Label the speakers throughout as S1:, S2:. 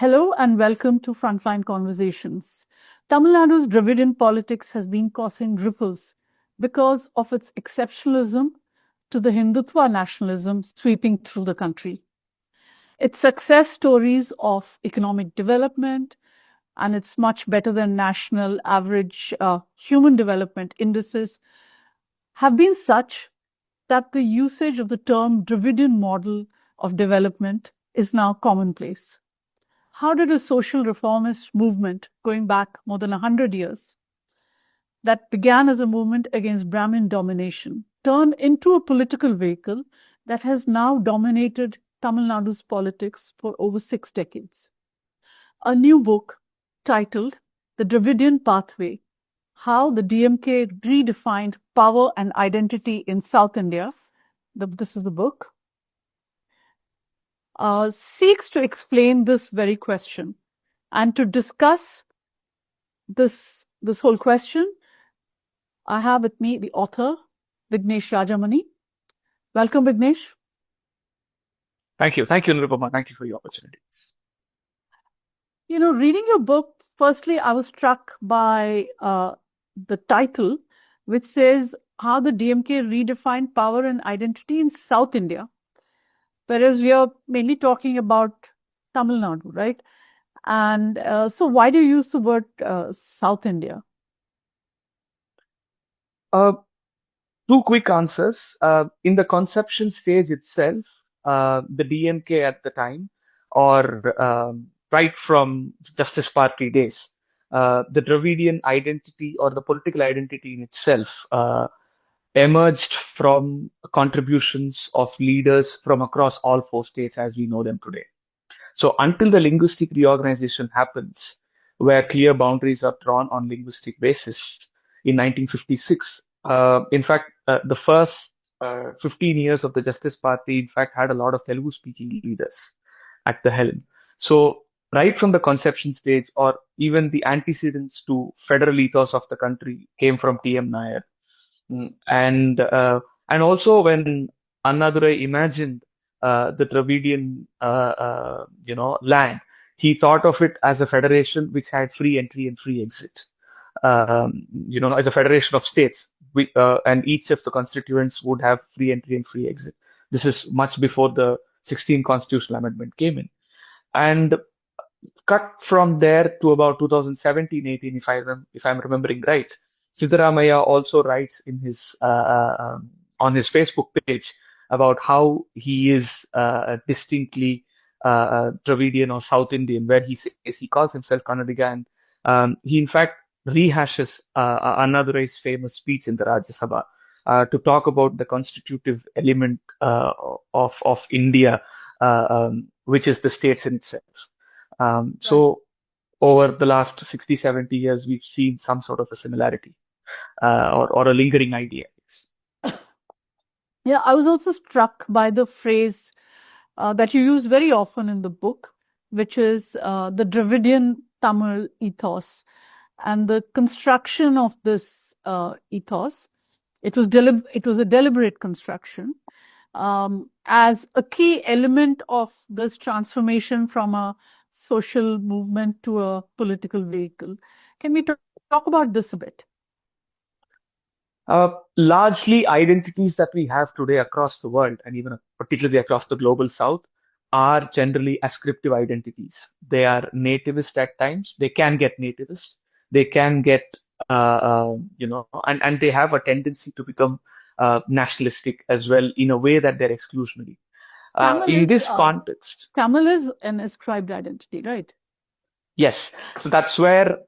S1: Hello and welcome to Frontline Conversations. Tamil Nadu's Dravidian politics has been causing ripples because of its exceptionalism to the Hindutva nationalism sweeping through the country. Its success stories of economic development, and it's much better than national average human development indices, have been such that the usage of the term Dravidian model of development is now commonplace. How did a social reformist movement going back more than 100 years that began as a movement against Brahmin domination turn into a political vehicle that has now dominated Tamil Nadu's politics for over 6 decades? A new book titled The Dravidian Pathway: How the DMK Redefined Power and Identity in South India, this is the book, seeks to explain this very question. And to discuss this whole question, I have with me the author, Vignesh Rajahmani. Welcome, Vignesh.
S2: Thank you. Thank you, Nirupama. Thank you for your opportunities.
S1: You know, reading your book, firstly, I was struck by the title, which says How the DMK Redefined Power and Identity in South India, whereas we are mainly talking about Tamil Nadu, right? And so why do you use the word South India?
S2: Two quick answers. In the conception stage itself, the DMK at the time, or right from Justice Party days, the Dravidian identity or the political identity in itself emerged from contributions of leaders from across all four states as we know them today. So until the linguistic reorganization happens, where clear boundaries are drawn on linguistic basis in 1956, in fact, the first 15 years of the Justice Party, in fact, had a lot of Telugu-speaking leaders at the helm. So right from the conception stage, or even the antecedents to federal ethos of the country, came from T.M. Nair. And also when Annadurai imagined the Dravidian land, he thought of it as a federation which had free entry and free exit. As a federation of states, and each of the constituents would have free entry and free exit. This is much before the 16th Constitutional Amendment came in. And cut from there to about 2017-18, if I'm remembering right, Siddaramaiah also writes in his on his Facebook page about how he is distinctly Dravidian or South Indian, where he calls himself Kannadiga, and he in fact rehashes Annadurai's famous speech in the Rajya Sabha to talk about the constitutive element of India, which is the states in itself. So over the last 60, 70 years, we've seen some sort of a similarity or a lingering idea.
S1: Yeah, I was also struck by the phrase that you use very often in the book, which is the Dravidian Tamil ethos. And the construction of this ethos, it was a deliberate construction as a key element of this transformation from a social movement to a political vehicle. Can we talk about this a bit?
S2: Largely, identities that we have today across the world, and even particularly across the global south, are generally ascriptive identities. They are nativist at times. They can get nativist. They can get, and they have a tendency to become nationalistic as well, in a way that they're exclusionary. In this context,
S1: Tamil is an ascribed identity, right?
S2: Yes. So that's where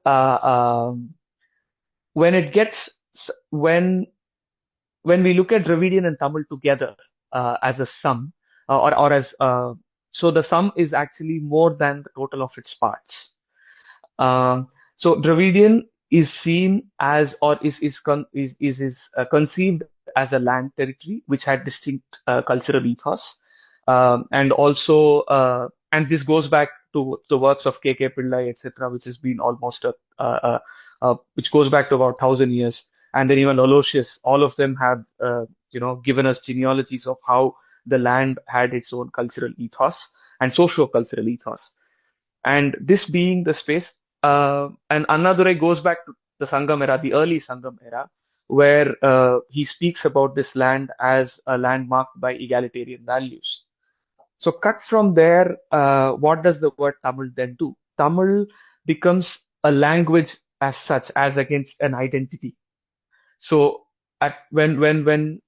S2: when we look at Dravidian and Tamil together as a sum, or as so the sum is actually more than the total of its parts. So Dravidian is seen as, or is conceived as a land territory which had distinct cultural ethos, and also and this goes back to the works of K.K. Pillai, etc., which has been almost which goes back to about 1,000 years. And then even Aloysius, all of them have, given us genealogies of how the land had its own cultural ethos and socio-cultural ethos. And this being the space, and Annadurai goes back to the Sangam era, the early Sangam era, where he speaks about this land as a land marked by egalitarian values. So cuts from there, what does the word Tamil then do? Tamil becomes a language as such, as against an identity. So when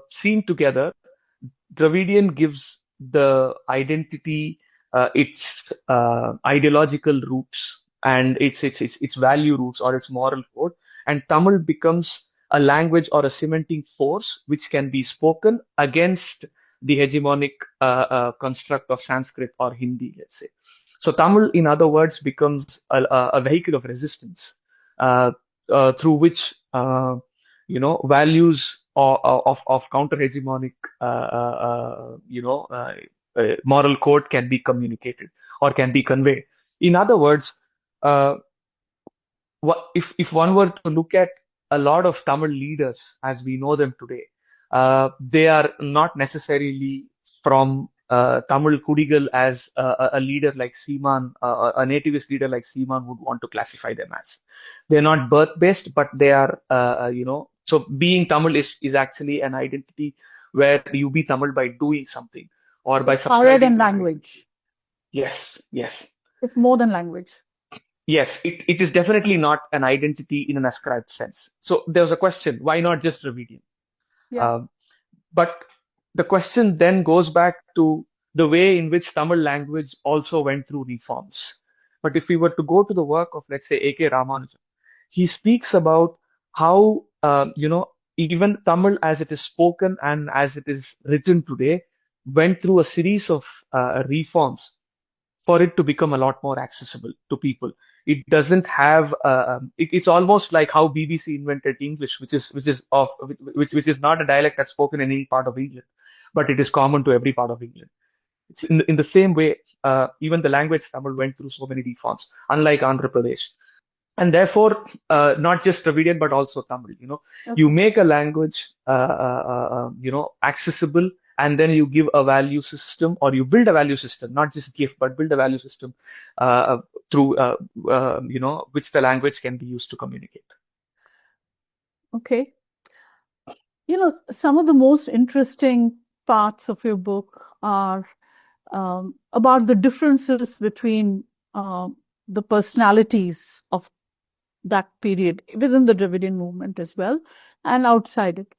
S2: seen together, Dravidian gives the identity its ideological roots and its value roots or its moral code, and Tamil becomes a language or a cementing force which can be spoken against the hegemonic construct of Sanskrit or Hindi, let's say. So Tamil, in other words, becomes a vehicle of resistance through which values of counter hegemonic moral code can be communicated or can be conveyed. In other words, uh, if one were to look at a lot of Tamil leaders as we know them today, they are not necessarily from Tamil Kudigal as a leader like Seeman, a nativist leader like Seeman would want to classify them as. They're not birth-based, but they are, so being Tamil is actually an identity where you be Tamil by doing something or by
S1: It's higher
S2: subscribing
S1: than
S2: to
S1: language.
S2: Yes, yes.
S1: It's more than language.
S2: Yes, it is definitely not an identity in an ascribed sense. So there was a question, why not just Dravidian?
S1: Yeah.
S2: But the question then goes back to the way in which Tamil language also went through reforms. But if we were to go to the work of, let's say, A.K. Ramanujan, he speaks about how, even Tamil as it is spoken and as it is written today went through a series of reforms for it to become a lot more accessible to people. It doesn't have. It's almost like how BBC invented English, which is not a dialect that's spoken in any part of England, but it is common to every part of England. It's in the same way, even the language Tamil went through so many reforms, unlike Andhra Pradesh. And therefore, not just Dravidian, but also Tamil.
S1: Okay.
S2: You make a language, accessible, and then you give a value system, or you build a value system, not just give, but build a value system through, which the language can be used to communicate.
S1: Okay. Some of the most interesting parts of your book are about the differences between the personalities of that period within the Dravidian movement as well and outside it.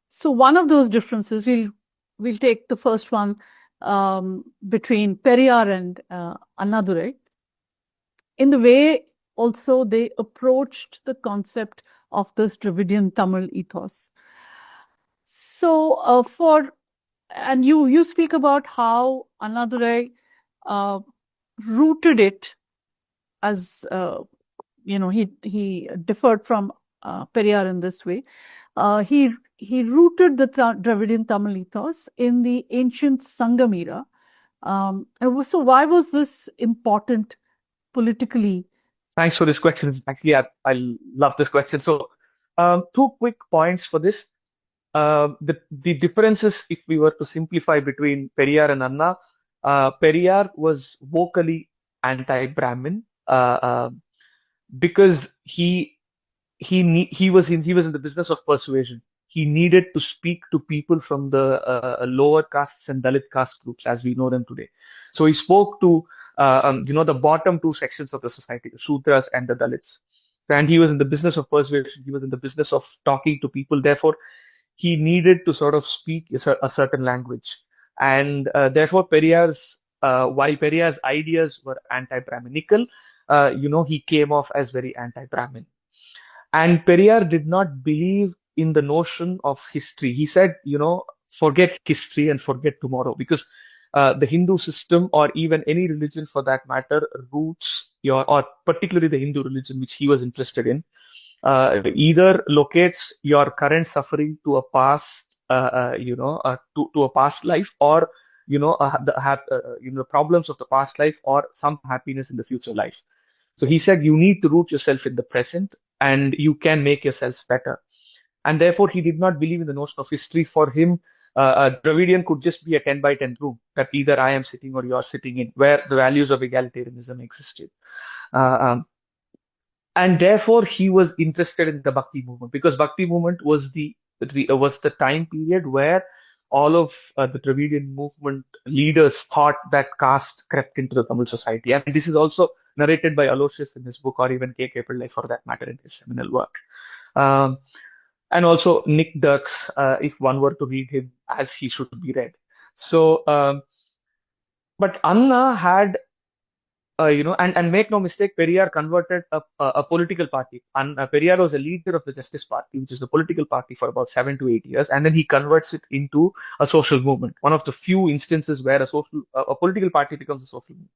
S1: So one of those differences, we'll take the first one between Periyar and Annadurai. In the way also they approached the concept of this Dravidian Tamil ethos. So and you speak about how Annadurai rooted it as he differed from Periyar in this way. He rooted the Dravidian Tamil ethos in the ancient Sangam era. So why was this important politically?
S2: Thanks for this question. Actually, I love this question. So, two quick points for this. The differences, if we were to simplify between Periyar and Anna, Periyar was vocally anti-Brahmin because he was in the business of persuasion. He needed to speak to people from the lower castes and Dalit caste groups as we know them today. So he spoke to the bottom two sections of the society, the Shudras and the Dalits. And he was in the business of persuasion. He was in the business of talking to people. Therefore, he needed to sort of speak a certain language. And therefore, while Periyar's ideas were anti-Brahminical, he came off as very anti-Brahmin. And Periyar did not believe in the notion of history. He said, forget history and forget tomorrow, because the Hindu system, or even any religion for that matter, or particularly the Hindu religion, which he was interested in, either locates your current suffering to a past, to a past life, or the problems of the past life, or some happiness in the future life. So he said, you need to root yourself in the present, and you can make yourselves better. And therefore, he did not believe in the notion of history. For him, Dravidian could just be a 10 by 10 room that either I am sitting or you're sitting in, where the values of egalitarianism existed. Uh, um, and therefore he was interested in the Bhakti movement, because Bhakti movement was the time period where all of the Dravidian movement leaders thought that caste crept into the Tamil society. And this is also narrated by Aloysius in his book, or even K. Pillai for that matter in his seminal work. Um, and also Nick Dirks, if one were to read him as he should be read. So, but Anna had, and make no mistake, Periyar converted a political party. And Periyar was a leader of the Justice Party, which is the political party, for about 7 to 8 years, and then he converts it into a social movement. One of the few instances where a political party becomes a social movement.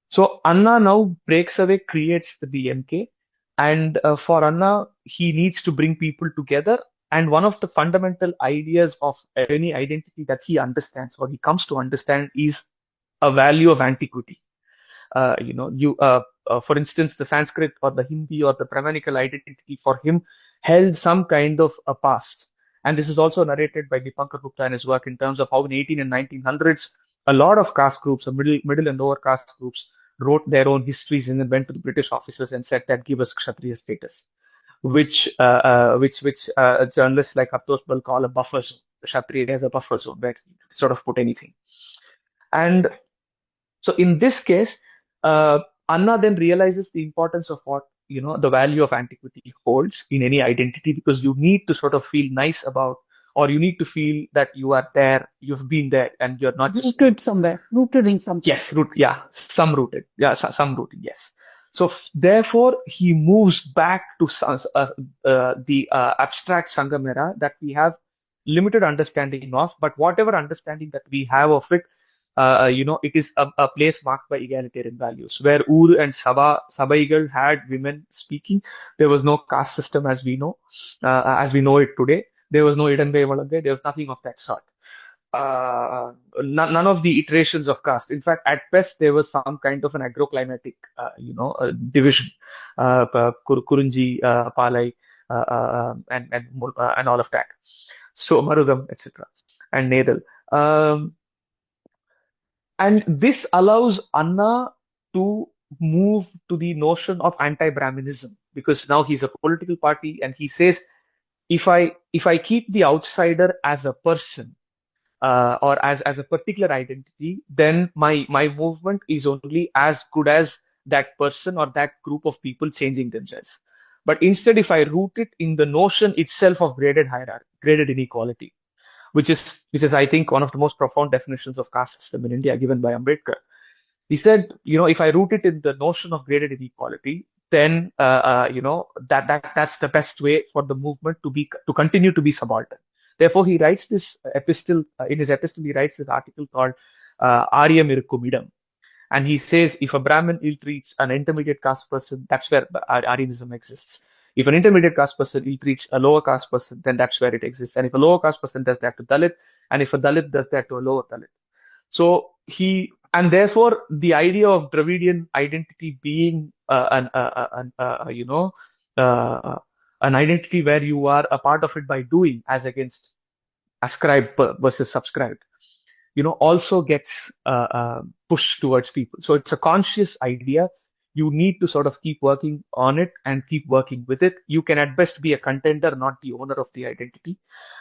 S2: So Anna now breaks away, creates the DMK, and for Anna, he needs to bring people together. And one of the fundamental ideas of any identity that he understands, or he comes to understand, is a value of antiquity. For instance, the Sanskrit or the Hindi or the Brahmanical identity for him held some kind of a past. And this is also narrated by Dipankar Gupta in his work, in terms of how in 18 and 1900s, a lot of caste groups, middle and lower caste groups, wrote their own histories and then went to the British officers and said that give us Kshatriya status, which journalists like Aptos will call a buffer zone. The Kshatriya is a buffer zone where you sort of put anything. And so in this case, Anna then realizes the importance of what, the value of antiquity holds in any identity, because you need to sort of feel nice about, or you need to feel that you are there, you've been there, and you're not just
S1: rooted somewhere, rooted in something.
S2: Yes, some rooted. Yeah, some rooted, yes. So therefore, he moves back to the abstract Sangam era that we have limited understanding of, but whatever understanding that we have of it, it is a place marked by egalitarian values, where Ur and Sabaigal had women speaking. There was no caste system as we know it today. There was no Idanbe Valande. There was nothing of that sort. None of the iterations of caste. In fact, at best, there was some kind of an agroclimatic, division, Kurunji, Palai, and all of that. So Marudam, etc., and Nedal. And this allows Anna to move to the notion of anti-Brahminism, because now he's a political party, and he says, if I keep the outsider as a person, or as a particular identity, then my movement is only as good as that person or that group of people changing themselves. But instead, if I root it in the notion itself of graded hierarchy, graded inequality, which is I think one of the most profound definitions of caste system in India given by Ambedkar. He said, if I root it in the notion of graded inequality, then that's the best way for the movement to continue to be subaltern. Therefore, he writes this epistle. In his epistle, he writes this article called Aryam Irukkumidam. And he says, if a Brahmin ill-treats an intermediate caste person, that's where Aryanism exists. If an intermediate caste person ill-treats a lower caste person, then that's where it exists. And if a lower caste person does that to Dalit, and if a Dalit does that to a lower Dalit. So and therefore, the idea of Dravidian identity being an identity where you are a part of it by doing, as against ascribed versus subscribed, also gets pushed towards people. So it's a conscious idea. You need to sort of keep working on it and keep working with it. You can at best be a contender, not the owner of the identity.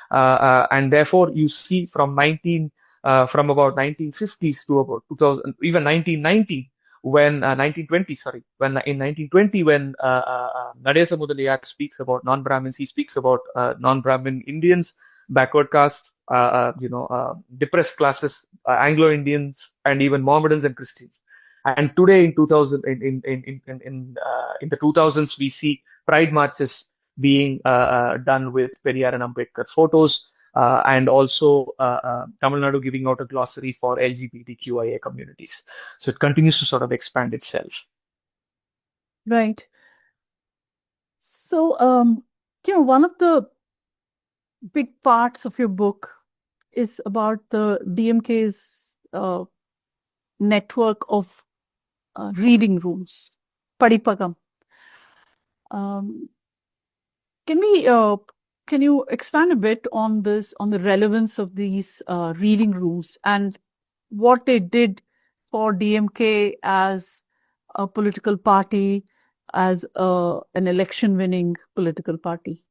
S2: And therefore, you see from about 1950s to about 2000, even 1990, when 1920, sorry, when in 1920, when Nadesa Mudaliar speaks about non-Brahmins, he speaks about non-Brahmin Indians, backward castes, depressed classes, Anglo-Indians, and even Mohammedans and Christians. And today, in 2000, in the 2000s, we see pride marches being done with Periyar and Ambedkar photos, and also Tamil Nadu giving out a glossary for LGBTQIA communities. So it continues to sort of expand itself.
S1: Right. So, one of the big parts of your book is about the DMK's network of reading rooms, Padipagam. Can we can you expand a bit on this, on the relevance of these reading rooms and what they did for DMK as a political party, as an election-winning political party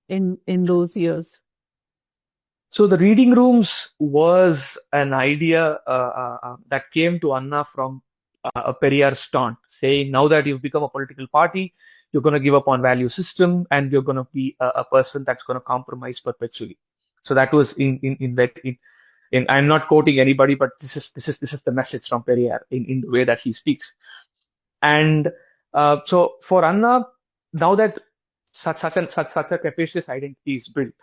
S1: in those years?
S2: So the reading rooms was an idea that came to Anna from a Periyar's taunt, saying, now that you've become a political party, you're going to give up on value system and you're going to be a person that's going to compromise perpetually. So that was in I'm not quoting anybody, but this is the message from Periyar in the way that he speaks. And so for Anna, now that such a capacious identity is built,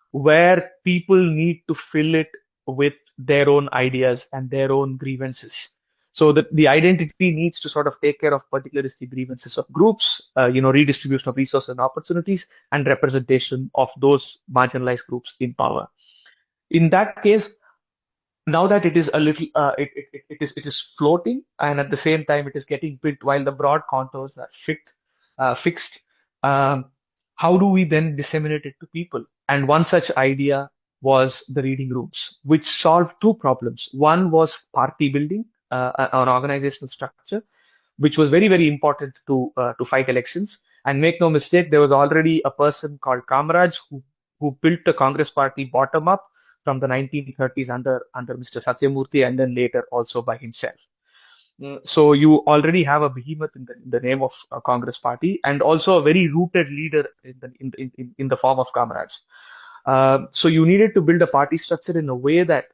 S2: where people need to fill it with their own ideas and their own grievances. So the identity needs to sort of take care of particularistic grievances of groups, redistribution of resources and opportunities, and representation of those marginalized groups in power. In that case, now that it is a little, it is floating, and at the same time it is getting built while the broad contours are fixed. Um, how do we then disseminate it to people? And one such idea was the reading rooms, which solved two problems. One was party building, an organizational structure, which was very, very important to fight elections. And make no mistake, there was already a person called Kamaraj who built the Congress party bottom up from the 1930s under Mr. Satyamurthy, and then later also by himself. So you already have a behemoth in the name of a Congress party, and also a very rooted leader in the form of Kamaraj. So you needed to build a party structure in a way that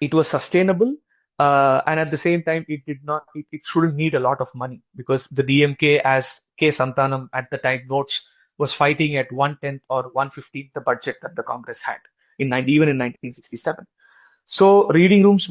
S2: it was sustainable, and at the same time it shouldn't need a lot of money, because the DMK, as K. Santanam at the time notes, was fighting at 1/10 or 1/15 the budget that the Congress had even in 1967. So reading rooms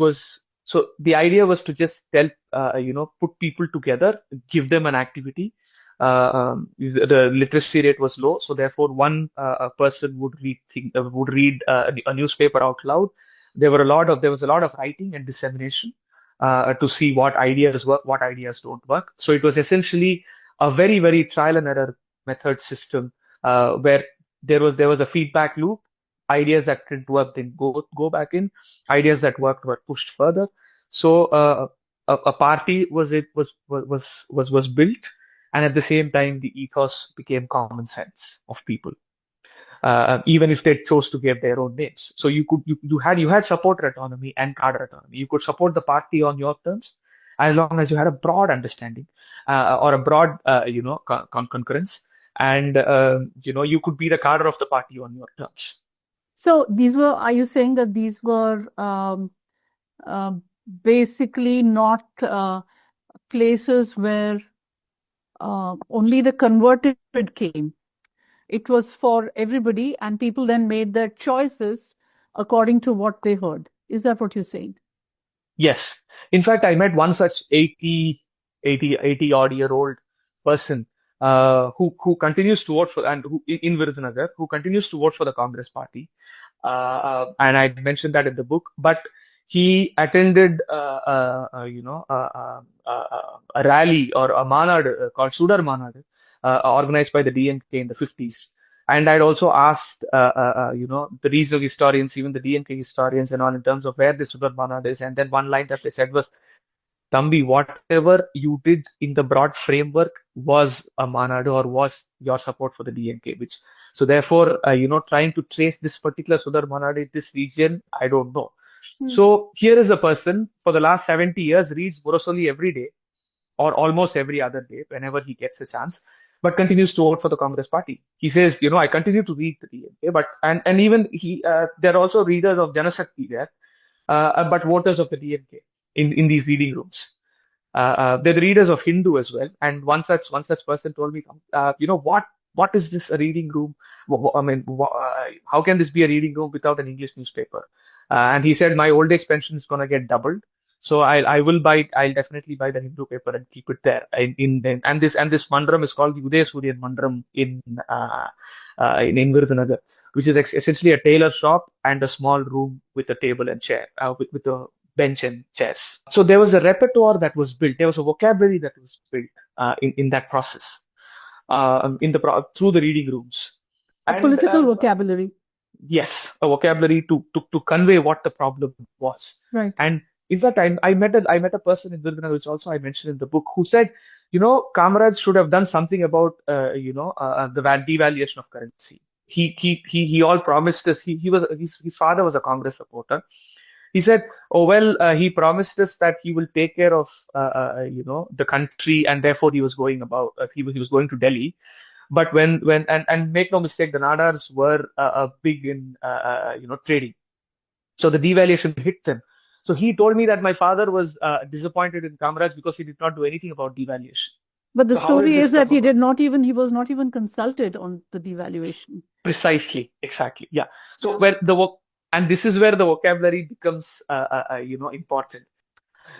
S2: so the idea was to just put people together, give them an activity. The literacy rate was low, so therefore one person would read a newspaper out loud. There was a lot of writing and dissemination to see what ideas work, what ideas don't work. So it was essentially a very, very trial and error method system, where there was a feedback loop. Ideas that didn't work then go back in. Ideas that worked were pushed further. So a party was built, and at the same time the ethos became common sense of people, even if they chose to give their own names. So you had supporter autonomy and cadre autonomy. You could support the party on your terms, as long as you had a broad understanding, or a broad concurrence, and you could be the cadre of the party on your terms.
S1: So are you saying that these were basically not places where only the converted came? It was for everybody, and people then made their choices according to what they heard. Is that what you're saying?
S2: Yes. In fact, I met one such 80 odd year old person, who continues to vote for, and who in Virudhunagar, who continues to vote for the Congress party. And I mentioned that in the book, but he attended, a rally or a manad called Sudar Manad, organized by the DMK in the 50s. And I'd also asked, the regional historians, even the DMK historians and all, in terms of where the Sudar Manad is. And then one line that they said was, Thambi, whatever you did in the broad framework was a Manadu, or was your support for the DMK, so therefore, trying to trace this particular Sudar Manadu in this region, I don't know. So here is the person for the last 70 years reads Murasoli every day, or almost every other day whenever he gets a chance, but continues to vote for the Congress party. He says, I continue to read the DMK, but and even there are also readers of Janashakti there, but voters of the DMK in these reading rooms. They're the readers of Hindu as well. And one such person told me, what is this, a reading room? I mean, how can this be a reading room without an English newspaper? And he said, my old age pension is going to get doubled. So I'll definitely buy the Hindu paper and keep it there. And this mandram is called the Uday Suryan mandram in Virudhunagar, which is essentially a tailor shop and a small room with a table and chair, with a bench and chairs. So there was a repertoire that was built. There was a vocabulary that was built in that process, through the reading rooms.
S1: A
S2: And
S1: political vocabulary.
S2: yes, a vocabulary to convey what the problem was.
S1: Right.
S2: And in fact, I met a person in Virginia, which also I mentioned in the book, who said, Kamaraj should have done something about the devaluation of currency. He all promised us. His father was a Congress supporter. He said, "Oh well, he promised us that he will take care of the country, and therefore he was going about he was going to Delhi." But when and make no mistake, the Nadars were big in trading, so the devaluation hit them. So he told me that my father was disappointed in Kamaraj because he did not do anything about devaluation.
S1: But the
S2: So how did
S1: story
S2: this
S1: is that
S2: come about?
S1: he was not even consulted on the devaluation.
S2: Precisely, exactly, yeah. So where the work, and this is where the vocabulary becomes important.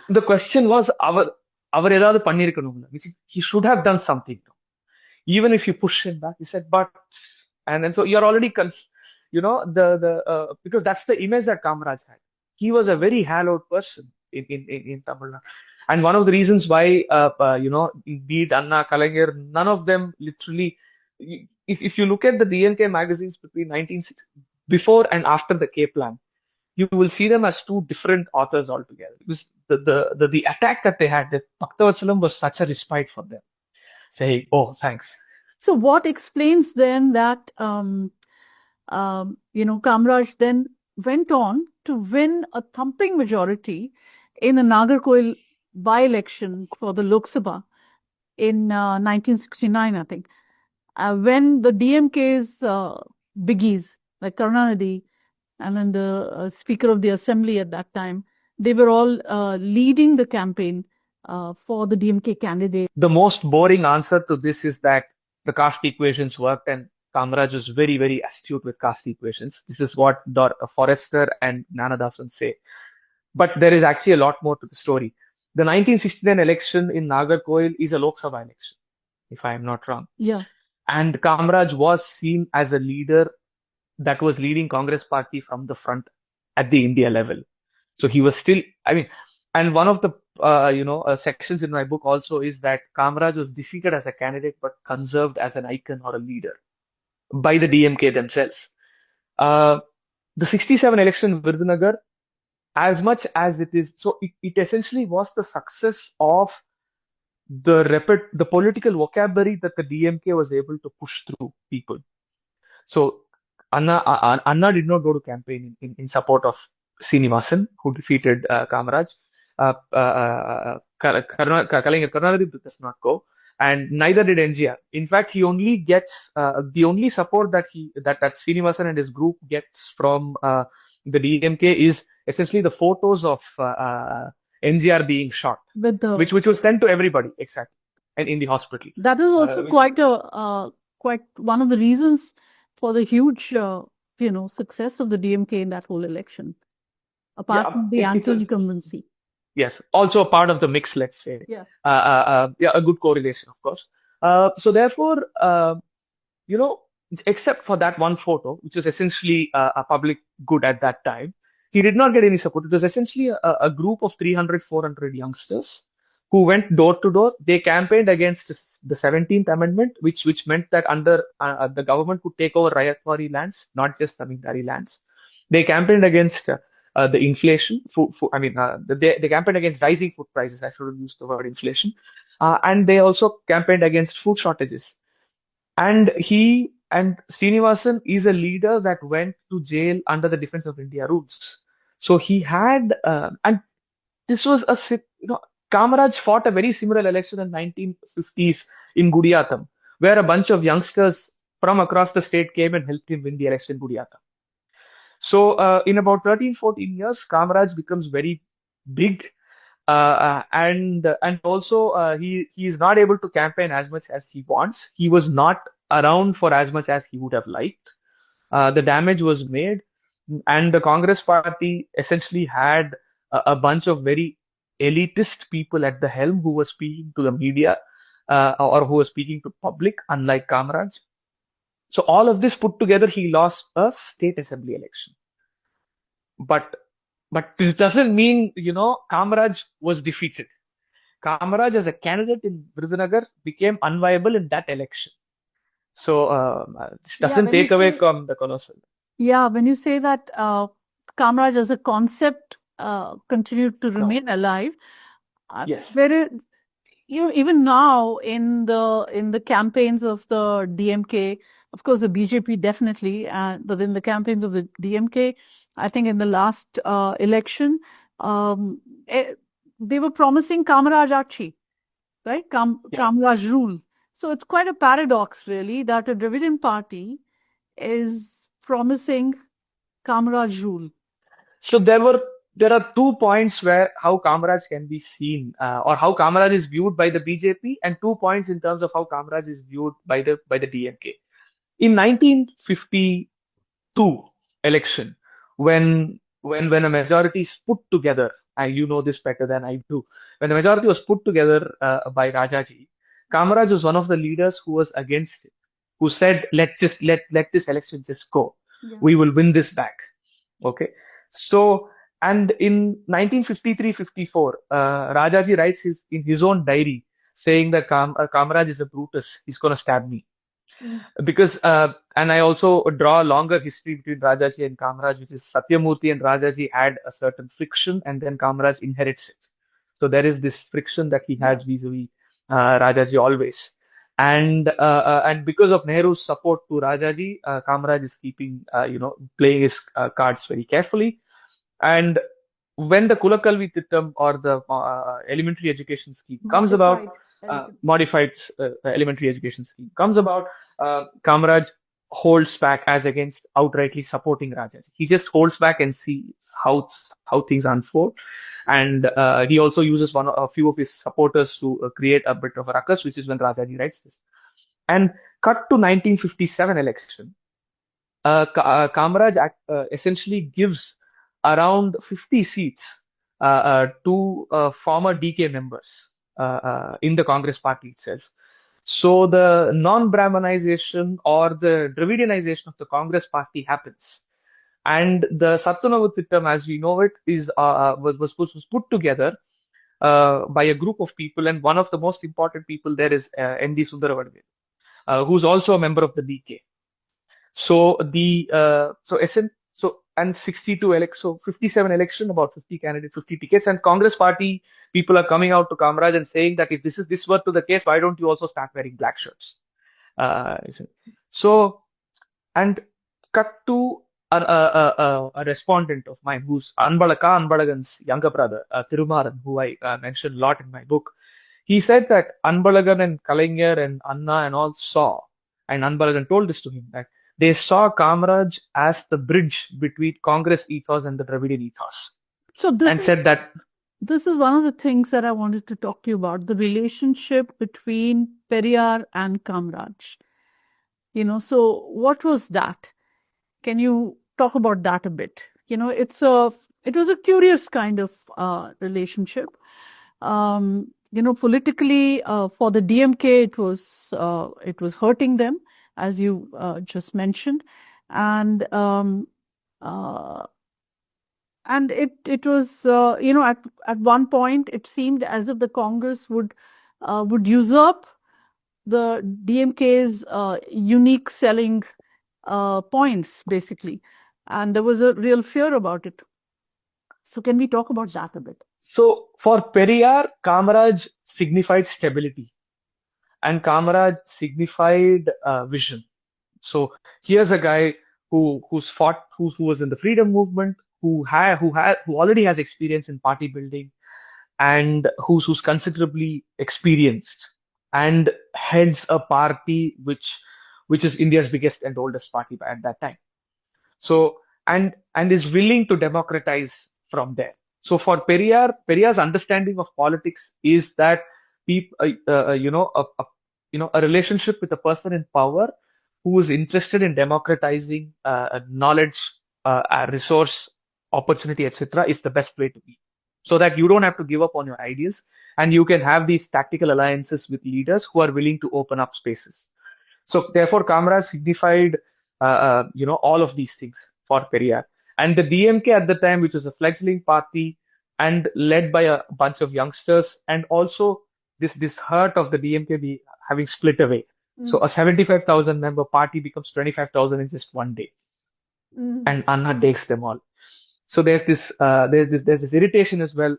S2: The question was அவர் ஏதாவது பண்ணிருக்கணும்ல, which he should have done something. Even if you push him back, he said, but, and then so you're already, because that's the image that Kamaraj had. He was a very hallowed person in Tamil Nadu. And one of the reasons why, be it Anna, Kalaignar, none of them literally, if you look at the DNK magazines between 1960, before and after the K plan, you will see them as two different authors altogether. Because the attack that they had, that Bhaktavasalam was such a respite for them, saying, "Oh, thanks."
S1: So what explains then that Kamraj then went on to win a thumping majority in the Nagarkoil by-election for the Lok Sabha in 1969, I think, when the DMK's biggies like Karunanidhi and then the Speaker of the Assembly at that time, they were all leading the campaign for the DMK candidate.
S2: The most boring answer to this is that the caste equations worked, and Kamaraj was very, very astute with caste equations. This is what Forrester and Gnanadasan say. But there is actually a lot more to the story. The 1969 election in Nagarkoil is a Lok Sabha election, if I am not wrong.
S1: Yeah.
S2: And Kamaraj was seen as a leader that was leading Congress party from the front at the India level. So he was still, and one of the sections in my book also is that Kamaraj was defeated as a candidate but conserved as an icon or a leader by the DMK themselves. The 67 election in Virudunagar, as much as it is, so it essentially was the success of the political vocabulary that the DMK was able to push through people. So Anna did not go to campaign in support of Srinivasan, who defeated Kamaraj. Karunanidhi does not go, and neither did NGR. In fact, he only gets the only support that Srinivasan and his group gets from the DMK is essentially the photos of NGR being shot, which was sent to everybody, exactly, and in the hospital.
S1: That is also quite one of the reasons for the huge success of the DMK in that whole election, apart from the anti-incumbency.
S2: Yes, also a part of the mix, let's say.
S1: Yeah.
S2: A good correlation, of course. So therefore, except for that one photo, which was essentially a public good at that time, he did not get any support. It was essentially a group of 300, 400 youngsters who went door to door. They campaigned against the 17th Amendment, which meant that under the government could take over Rayatwari lands, not just Zamindari lands. They campaigned against the inflation. They campaigned against rising food prices. I shouldn't use the word inflation. And they also campaigned against food shortages. And Srinivasan is a leader that went to jail under the Defense of India rules. So he had, and this was Kamaraj fought a very similar election in 1950s in Gudiyatham, where a bunch of youngsters from across the state came and helped him win the election in Gudiyatham. So in about 13, 14 years, Kamaraj becomes very big. And also he is not able to campaign as much as he wants. He was not around for as much as he would have liked. The damage was made, and the Congress party essentially had a bunch of very elitist people at the helm who were speaking to the media or who were speaking to public, unlike Kamaraj. So all of this put together, he lost a state assembly election. But this doesn't mean, Kamaraj was defeated. Kamaraj as a candidate in Virudunagar became unviable in that election. So this
S1: Yeah,
S2: doesn't
S1: when you
S2: take away
S1: say
S2: from the colossal.
S1: yeah, when you say that Kamraj as a concept continued to
S2: No.
S1: remain alive,
S2: Yes.
S1: there is, even now in the campaigns of the DMK, of course the BJP definitely, but in the campaigns of the DMK, I think in the last election, um, eh, they were promising Kamaraj Achi, right?
S2: Yeah.
S1: Kamaraj rule. So it's quite a paradox, really, that a Dravidian party is promising Kamaraj rule.
S2: So there are 2 points where how Kamaraj can be seen, or how Kamaraj is viewed by the BJP, and 2 points in terms of how Kamaraj is viewed by the DMK. In 1952 election, when a majority is put together, and you know this better than I do, when the majority was put together by Rajaji, Kamaraj was one of the leaders who was against it, who said, let this election just go.
S1: Yeah.
S2: We will win this back. Okay. So, and in 1953-54, Rajaji writes in his own diary saying that Kamaraj is a Brutus. He's going to stab me. Because, and I also draw a longer history between Rajaji and Kamaraj, which is Satyamurthy and Rajaji had a certain friction, and then Kamaraj inherits it. So there is this friction that he had vis-a-vis Rajaji always. And because of Nehru's support to Rajaji, Kamaraj is keeping, playing his cards very carefully. And when the Kulakalvi Thittam, or the elementary education scheme comes about, modified elementary education scheme comes about, Kamaraj holds back as against outrightly supporting Rajaji. He just holds back and sees how things unfold. And he also uses a few of his supporters to create a bit of a ruckus, which is when Rajaji writes this. And cut to 1957 election, Kamaraj essentially gives around 50 seats to former DK members in the Congress party itself. So the non-Brahmanization or the Dravidianization of the Congress party happens. And the Satyanavutittam, as we know it, was put together by a group of people, and one of the most important people there is N.D. Sundaravadve, who's also a member of the DK. So and 62 so 57 election, about 50 candidates, 50 tickets, and Congress party people are coming out to Kamaraj and saying that if this were to the case, why don't you also start wearing black shirts? So, and cut to a respondent of mine who's Anbalagan's younger brother, Thirumaran, who I mentioned a lot in my book. He said that Anbalagan and Kalaignar and Anna and all saw, and Anbalagan told this to him, that they saw Kamaraj as the bridge between Congress ethos and the Dravidian ethos.
S1: So this is one of the things that I wanted to talk to you about, the relationship between Periyar and Kamaraj. So what was that? Can you talk about that a bit? It was a curious kind of relationship. Politically, for the DMK, it was hurting them, as you just mentioned, and it was at one point it seemed as if the Congress would usurp the DMK's unique selling points, basically, and there was a real fear about it. So can we talk about that a bit?
S2: So for Periyar, Kamaraj signified stability, and Kamaraj signified vision. So here's a guy who's fought, who was in the freedom movement, who already has experience in party building, and who's considerably experienced, and heads a party which is India's biggest and oldest party at that time. So and is willing to democratize from there. So for Periyar's understanding of politics is that people, a relationship with a person in power who is interested in democratizing knowledge, resource, opportunity, etc., is the best way to be. So that you don't have to give up on your ideas, and you can have these tactical alliances with leaders who are willing to open up spaces. So therefore, Kamaraj signified, all of these things for Periyar. And the DMK at the time, which was a fledgling party and led by a bunch of youngsters, and also this hurt of the DMK having split away. So a 75,000 member party becomes 25,000 in just one day, and Anna takes them all. So there's this irritation as well,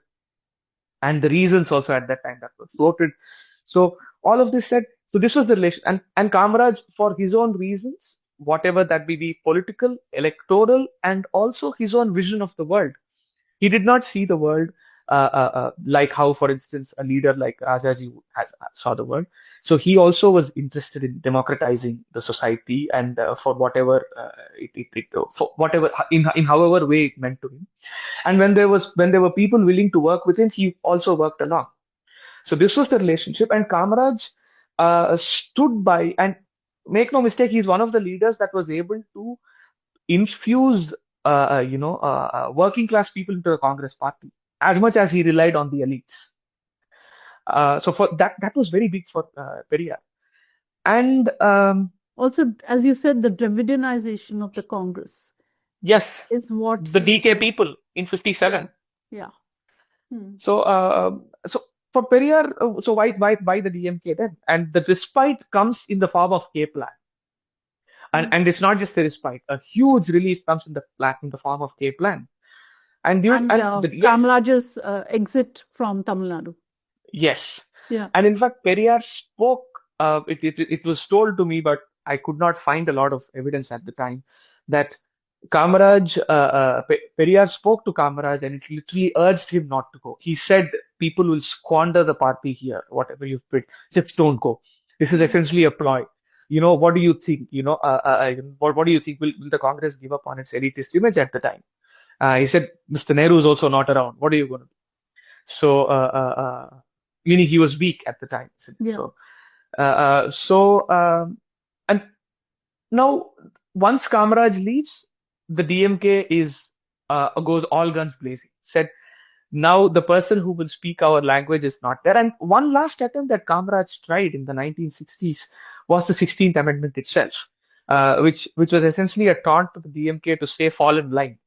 S2: and the reasons also at that time that was floated. So all of this said, so this was the relation, and Kamaraj, for his own reasons, whatever that be the political, electoral, and also his own vision of the world. He did not see the world like how, for instance, a leader like Rajaji saw the world. So he also was interested in democratizing the society, and for whatever for whatever in however way it meant to him. And when there were people willing to work with him, he also worked along. So this was the relationship, and Kamaraj stood by. And make no mistake, he's one of the leaders that was able to infuse working class people into the Congress party as much as he relied on the elites. So for that was very big for Periyar. And
S1: also, as you said, the Dravidianization of the Congress.
S2: Yes,
S1: is what
S2: the DK people in 57.
S1: Yeah.
S2: So for Periyar, so why the DMK then? And the respite comes in the form of K plan. And it's not just the respite; a huge relief comes in the form of K plan. And
S1: Kamaraj's exit from Tamil Nadu.
S2: Yes.
S1: Yeah.
S2: And in fact, Periyar spoke. It was told to me, but I could not find a lot of evidence at the time that Kamaraj, Periyar spoke to Kamaraj, and it literally urged him not to go. He said, "People will squander the party here. Whatever you've built, just don't go. This is essentially a ploy. What do you think? What do you think? Will the Congress give up on its elitist image at the time?" He said, "Mr. Nehru is also not around. What are you going to do?" So, meaning he was weak at the time.
S1: Yeah.
S2: And now once Kamaraj leaves, the DMK goes all guns blazing. Said, now the person who will speak our language is not there. And one last attempt that Kamaraj tried in the 1960s was the 16th Amendment itself, which was essentially a taunt to the DMK to say fall in line.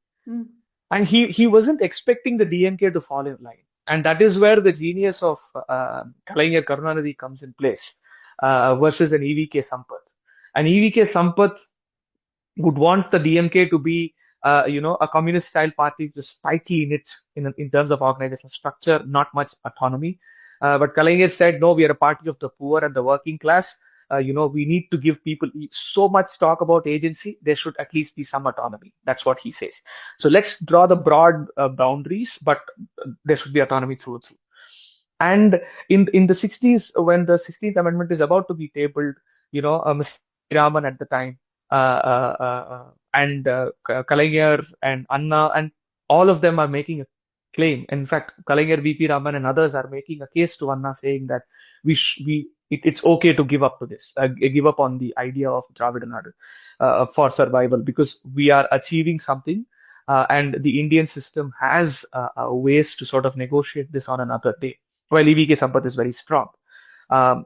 S2: And he wasn't expecting the DMK to fall in line. And that is where the genius of Kalaignar Karunanidhi comes in place versus an EVK Sampath. An EVK Sampath would want the DMK to be, a communist-style party, just tightly in it in terms of organizational structure, not much autonomy. But Kalaignar said, no, we are a party of the poor and the working class. We need to give people so much talk about agency. There should at least be some autonomy. That's what he says. So let's draw the broad boundaries, but there should be autonomy through and through. And in the 60s, when the 16th Amendment is about to be tabled, Mr. Raman at the time, and Kalaignar and Anna, and all of them are making a claim. In fact, Kalaignar, VP Raman, and others are making a case to Anna, saying that it's okay to give up to this, give up on the idea of Dravidian Nadu for survival, because we are achieving something, and the Indian system has ways to sort of negotiate this on another day. While EVK Sampath is very strong.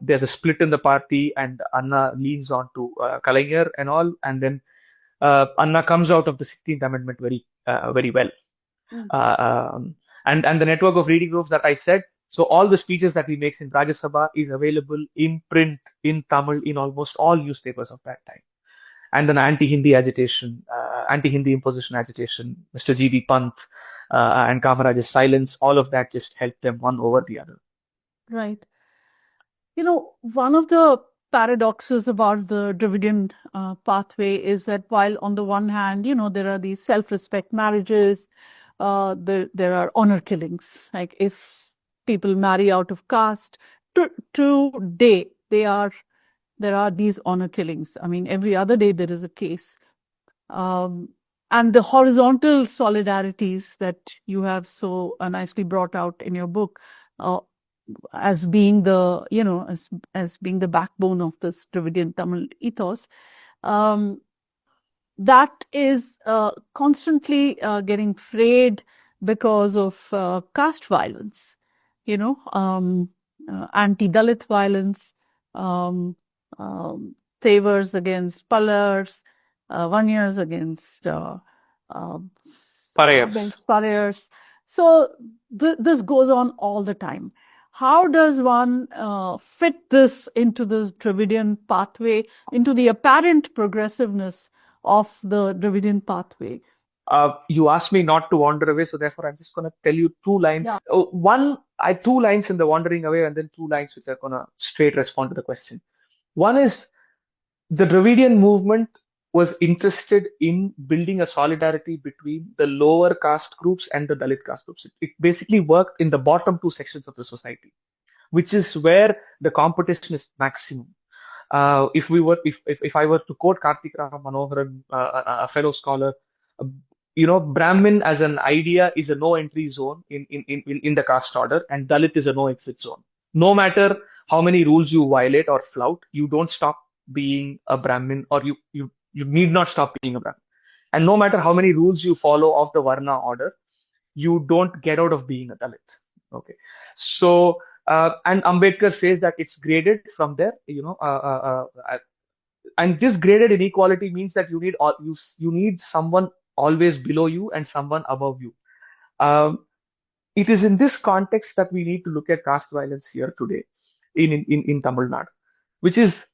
S2: There's a split in the party, and Anna leans on to Kalaignar and all, and then Anna comes out of the 16th Amendment very well. And the network of reading rooms that I said, so all the speeches that he makes in Rajya Sabha is available in print, in Tamil, in almost all newspapers of that time. And then anti-Hindi agitation, anti-Hindi imposition agitation, Mr. G.B. Pant and Kamaraj's silence, all of that just helped them one over the other.
S1: Right. One of the paradoxes about the Dravidian pathway is that while on the one hand, there are these self-respect marriages, there are honor killings. Like if people marry out of caste, today there are these honor killings. I mean, every other day there is a case. And the horizontal solidarities that you have so nicely brought out in your book, as being the as being the backbone of this Dravidian Tamil ethos, that is constantly getting frayed because of caste violence, anti-Dalit violence, favors against Pallars, Vanyas against
S2: Parayars.
S1: Parayars. So this goes on all the time. How does one fit this into the Dravidian pathway, into the apparent progressiveness of the Dravidian pathway?
S2: You asked me not to wander away, so therefore I'm just going to tell you two lines.
S1: Yeah.
S2: Two lines in the wandering away, and then two lines which are going to straight respond to the question. One is the Dravidian movement was interested in building a solidarity between the lower caste groups and the Dalit caste groups. It basically worked in the bottom two sections of the society, which is where the competition is maximum. If I were to quote Kartik Ram Manoharan, a fellow scholar, uh, Brahmin as an idea is a no entry zone in the caste order, and Dalit is a no exit zone. No matter how many rules you violate or flout, you don't stop being a Brahmin, or you need not stop being a Brahmin. And no matter how many rules you follow of the Varna order, you don't get out of being a Dalit. Okay. So, and Ambedkar says that it's graded from there, and this graded inequality means that you need someone always below you and someone above you. It is in this context that we need to look at caste violence here today in Tamil Nadu, which is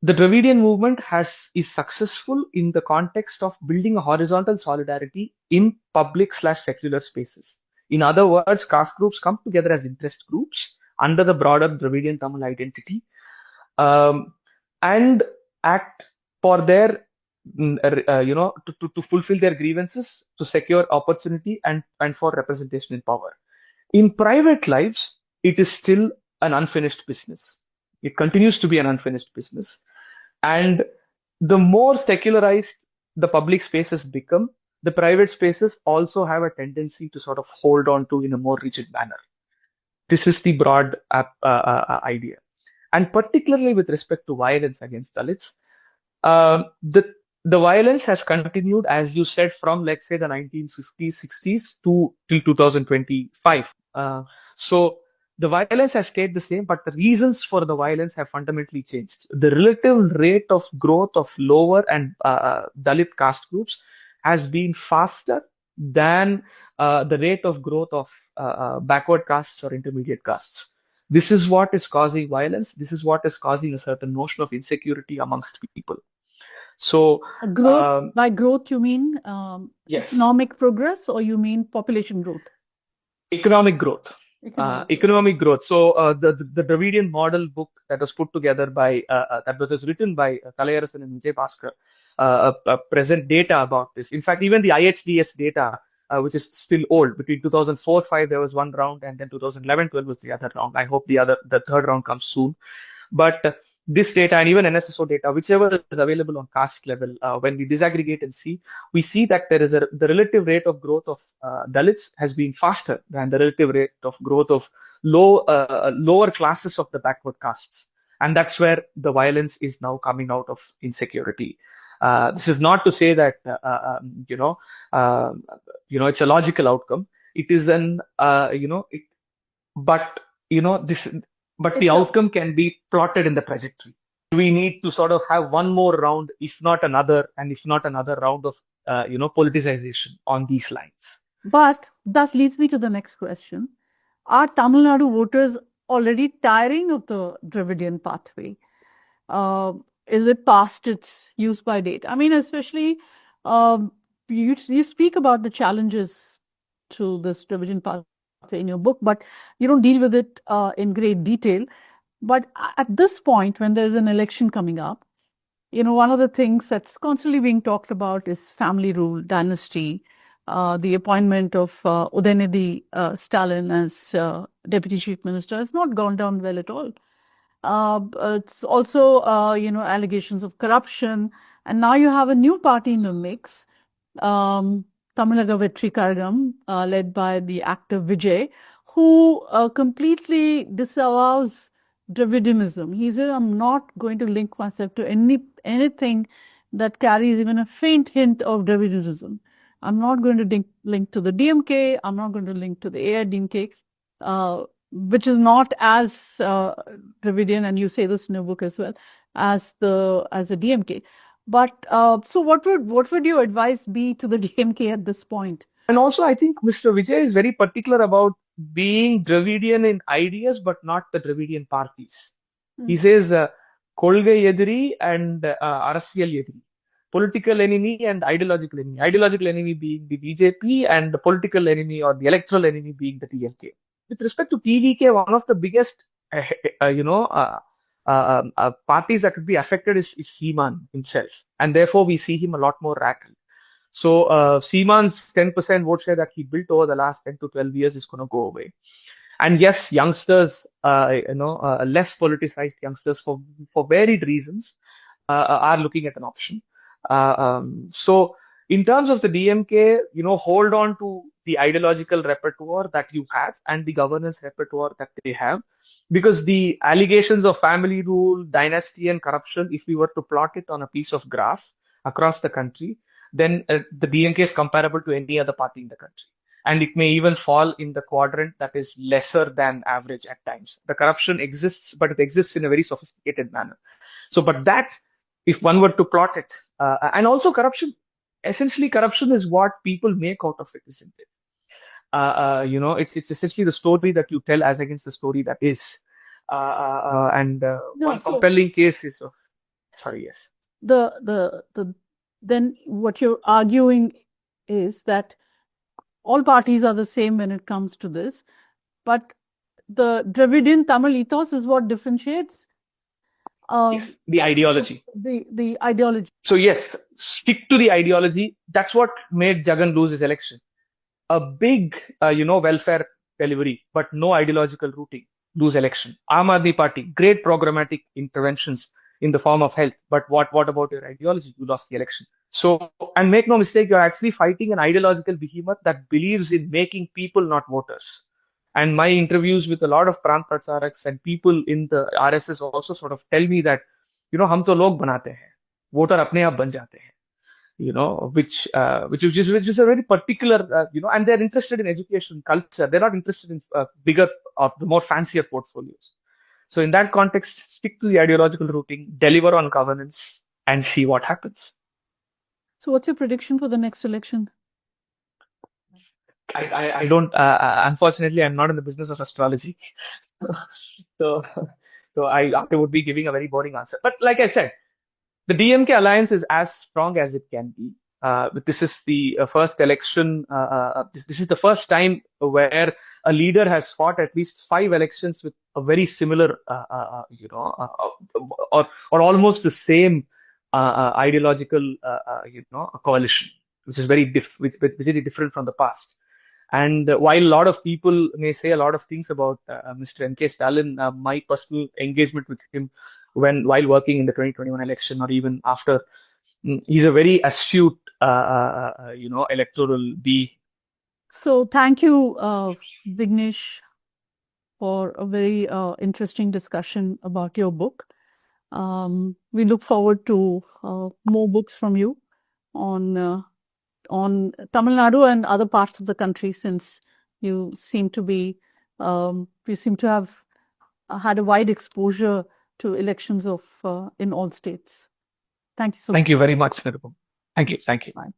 S2: the Dravidian movement is successful in the context of building a horizontal solidarity in public/secular spaces. In other words, caste groups come together as interest groups under the broader Dravidian Tamil identity, and act for their to fulfill their grievances, to secure opportunity, and for representation in power. In private lives, it is still an unfinished business. It continues to be an unfinished business. And the more secularized the public spaces become, the private spaces also have a tendency to sort of hold on to in a more rigid manner. This is the broad idea. And particularly with respect to violence against Dalits, the violence has continued, as you said, from, let's say, the 1950s, 60s to till 2025. So the violence has stayed the same, but the reasons for the violence have fundamentally changed. The relative rate of growth of lower and Dalit caste groups has been faster than the rate of growth of backward castes or intermediate castes. This is what is causing violence. This is what is causing a certain notion of insecurity amongst people. So,
S1: growth, by growth, you mean
S2: yes,
S1: economic progress, or you mean population growth?
S2: Economic growth. Economic growth. So the Dravidian model book that was put together by that was written by Kalayarasan and Vijay Bhaskar present data about this. In fact, even the IHDS data, which is still old, between 2004-5 there was one round, and then 2011-12 was the other round. I hope the third round comes soon. But this data, and even NSSO data, whichever is available on caste level, when we disaggregate and see, we see that there is the relative rate of growth of Dalits has been faster than the relative rate of growth of lower classes of the backward castes. And that's where the violence is now coming out of insecurity. This is not to say that, it's a logical outcome. It is then, but the outcome can be plotted in the trajectory. We need to sort of have one more round, if not another, and if not another round of, politicization on these lines.
S1: But that leads me to the next question. Are Tamil Nadu voters already tiring of the Dravidian pathway? Is it past its use by date? I mean, especially, you speak about the challenges to this Dravidian pathway in your book, but you don't deal with it in great detail. But at this point, when there's an election coming up, one of the things that's constantly being talked about is family rule, dynasty, the appointment of Udayanidhi Stalin as Deputy Chief Minister has not gone down well at all. It's also, allegations of corruption. And now you have a new party in the mix, Tamilaga Vetri Kargam, led by the actor Vijay, who completely disavows Dravidianism. He said, I'm not going to link myself to anything that carries even a faint hint of Dravidianism. I'm not going to link to the DMK. I'm not going to link to the AIDMK, which is not as Dravidian, and you say this in your book as well, as the DMK. But so what would your advice be to the DMK at this point?
S2: And also, I think Mr. Vijay is very particular about being Dravidian in ideas, but not the Dravidian parties. He says Kolgai Ediri and Arasiyal Ediri. Political enemy and ideological enemy. Ideological enemy being the BJP and the political enemy or the electoral enemy being the TLK. With respect to TVK, one of the biggest, parties that would be affected is Seeman himself. And therefore, we see him a lot more radical. So, Seeman's 10% vote share that he built over the last 10 to 12 years is going to go away. And yes, youngsters, less politicized youngsters for varied reasons, are looking at an option. So in terms of the DMK, hold on to the ideological repertoire that you have and the governance repertoire that they have, because the allegations of family rule, dynasty, and corruption, if we were to plot it on a piece of graph across the country, then the DMK is comparable to any other party in the country. And it may even fall in the quadrant that is lesser than average at times. The corruption exists, but it exists in a very sophisticated manner. So, but that, if one were to plot it, and also corruption, essentially corruption is what people make out of it, isn't it? It's essentially the story that you tell as against the story that is. One compelling case is of, sorry, yes.
S1: Then what you're arguing is that all parties are the same when it comes to this, but the Dravidian Tamil ethos is what differentiates
S2: yes, the ideology.
S1: The ideology.
S2: So yes, stick to the ideology. That's what made Jagan lose his election. A big, welfare delivery, but no ideological rooting, lose election. Aam Aadmi Party, great programmatic interventions in the form of health, but what about your ideology? You lost the election. So, and make no mistake, you're actually fighting an ideological behemoth that believes in making people not voters. And my interviews with a lot of Prant Pracharaks and people in the RSS also sort of tell me that, हम तो लोग बनाते हैं, voter अपने आप बन जाते हैं. Which is a very particular, and they're interested in education, culture. They're not interested in bigger or more fancier portfolios. So in that context, stick to the ideological routing, deliver on governance, and see what happens.
S1: So what's your prediction for the next election?
S2: I don't, unfortunately, I'm not in the business of astrology. So I would be giving a very boring answer. But like I said, the DMK alliance is as strong as it can be. This is the first election. This is the first time where a leader has fought at least 5 elections with a very similar, or almost the same ideological, coalition, which is very different from the past. And while a lot of people may say a lot of things about Mr. M.K. Stalin, my personal engagement with him while working in the 2021 election or even after, he's a very astute, electoral bee.
S1: So thank you, Vignesh, for a very interesting discussion about your book. We look forward to more books from you on Tamil Nadu and other parts of the country, since you seem to have had a wide exposure to elections in all states. Thank you so much.
S2: Thank you very much, Nirupama. Thank you.
S1: Bye.